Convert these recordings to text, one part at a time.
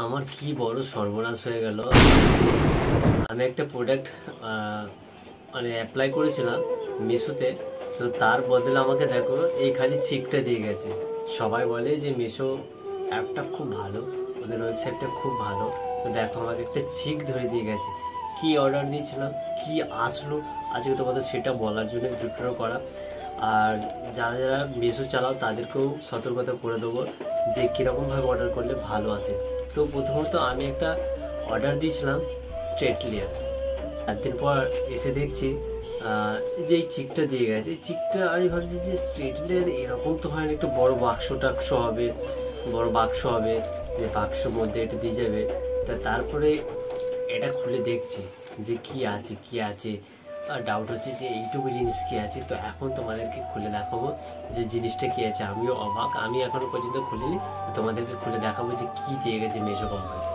আমার কি বড় সর্বনাশ হয়ে গেল। আমি একটা প্রোডাক্ট মানে অ্যাপ্লাই করেছিলাম মিশোতে, তো তার বদলে আমাকে দেখো এই খালি চিকটা দিয়ে গেছে। সবাই বলে যে মিশো অ্যাপটা খুব ভালো, ওদের ওয়েবসাইটটা খুব ভালো, তো দেখো আমাকে একটা চিক ধরে দিয়ে গেছে। কি অর্ডার দিয়েছিলাম, কি আসলো, আজকে তোমাদের সেটা বলার জন্য ভিডিও করা। আর যারা যারা মিশো চালাও তাদেরকেও সতর্কতা করে দেবো যে কীরকমভাবে অর্ডার করলে ভালো আসে। তো প্রথমত আমি একটা অর্ডার দিয়েছিলাম স্ট্রেট লেয়ার, 4 দিন পর এসে দেখছি যে এই চিকটা দিয়ে গেছে। এই চিকটা আমি ভাবছি যে স্ট্রেট লেয়ার এরকম তো হয় না, একটু বড় বাক্স টাক্স হবে, বড় বাক্স হবে, যে বাক্সর মধ্যে এটা দিয়ে যাবে। তারপরে এটা খুলে দেখছি যে কি আছে কি আছে, আর ডাউট হচ্ছে যে এইটুকু জিনিস কি আছে। তো এখন তোমাদেরকে খুলে দেখাবো যে জিনিসটা কি আছে। আমিও অবাক, আমি এখনো পর্যন্ত খুলিনি, তোমাদেরকে খুলে দেখাবো যে কি দিয়ে গেছে মিশো কোম্পানি।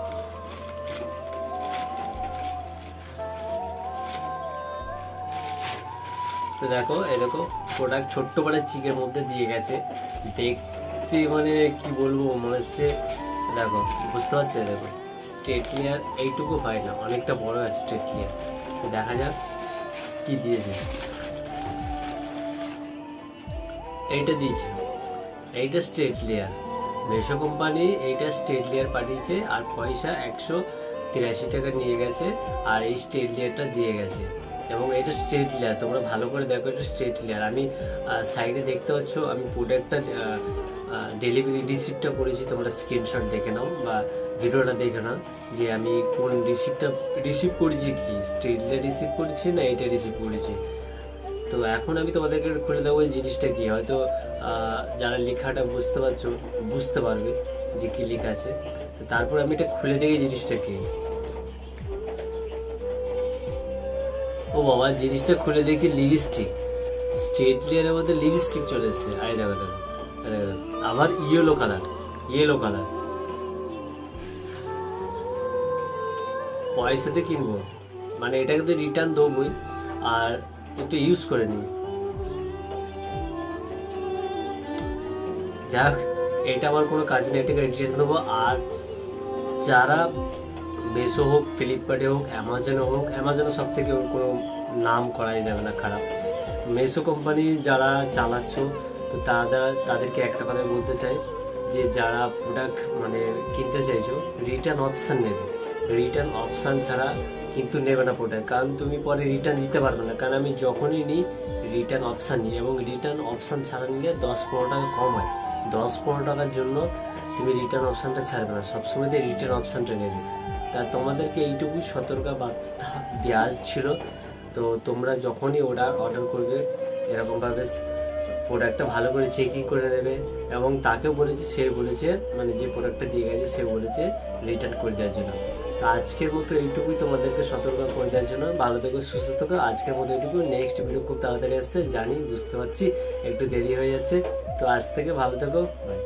তো দেখো এরকম প্রোডাক্ট ছোট্ট বড় চিকের মধ্যে দিয়ে গেছে। দেখতে মানে কি বলবো, মনে হচ্ছে, দেখো বুঝতে পারছো, দেখো স্ট্রেট লেয়ার এইটুকু হয় না, অনেকটা বড় স্ট্রেট লেয়ার। তো দেখা যাক কি দিয়েছে। এইটা দিয়েছে, এইটা স্ট্রেট লেয়ার, মিশো কোম্পানি এইটা স্ট্রেট লেয়ার পাঠিয়েছে, আর পয়সা 183 টাকা নিয়ে গেছে, আর এই স্ট্রেট লেয়ারটা দিয়ে গেছে। এবং এটা স্ট্রেট লেয়ার, তোমরা ভালো করে দেখো, এটা স্ট্রেট লেয়ার। আমি সাইডে দেখতে পাচ্ছ, আমি প্রোডাক্টটা ডেলিভারি রিসিপ্টটা করেছি, তোমরা স্ক্রিনশট দেখে নাও বা ভিডিওটা দেখে নাও যে আমি কোন রিসিভ করেছি, কি স্ট্রেট লেয়ার রিসিভ করেছি না এটা রিসিভ করেছি। তো এখন আমি তোমাদেরকে খুলে দেবো এই জিনিসটা কি। হয়তো যারা লেখাটা বুঝতে পারবে যে কি লেখা আছে। তো তারপর আমি এটা খুলে দেখি জিনিসটা কি। ও বাবা, জিনিসটা খুলে দেখছি লিপস্টিক, স্ট্রেট লেয়ারের মধ্যে লিপস্টিক চলে এসছে। আরে দেখো দেখো, আবার ইয়েলো কালার, পয়সাতে কিনবো, মানে এটাকে তো রিটার্ন দেবোই, আর একটু ইউজ করে নিই। যাক, এটা আমার কোনো কাজ নেই, এটাকে রিটার্ন দেবো। আর যারা মিশো হোক, ফ্লিপকার্টে হোক, অ্যামাজনে সব থেকে ওর কোনো নাম করাই যাবে না খারাপ। মিশো কোম্পানি যারা চালাচ্ছ, তো তাদেরকে একটা কথা বলতে চাই যে যারা প্রোডাক্ট মানে কিনতে চাইছো, রিটার্ন অপশান নেবে। রিটার্ন অপশান ছাড়া কিন্তু নেবে না প্রোডাক্ট, কারণ তুমি পরে রিটার্ন দিতে পারবে না। কারণ আমি যখনই নিই রিটার্ন অপশান নিই, এবং রিটার্ন অপশান ছাড়া নিলে 10-15 টাকা কম হয়। 10-15 টাকার জন্য তুমি রিটার্ন অপশানটা ছাড়বে না, সবসময় রিটার্ন অপশানটা নেবে। তা তোমাদেরকে এইটুকুই সতর্কবার্তা দেওয়া ছিল। তো তোমরা যখনই অর্ডার করবে, এরকমভাবে প্রোডাক্টটা ভালো করে চেকিং করে দেবে। এবং তাকেও বলেছে, সে বলেছে, মানে যে প্রোডাক্টটা দিয়ে গেছে সে বলেছে রিটার্ন করে দেওয়ার জন্য। তো আজকের মতো এইটুকুই তোমাদেরকে সতর্ক করে দেওয়ার জন্য। ভালো থেকো, সুস্থ থেকো। আজকের মতো এইটুকু। নেক্সট ভিডিও খুব তাড়াতাড়ি আসছে, জানি, বুঝতে পারছি একটু দেরি হয়ে যাচ্ছে। তো আজ থেকে ভালো থেকো, বাই।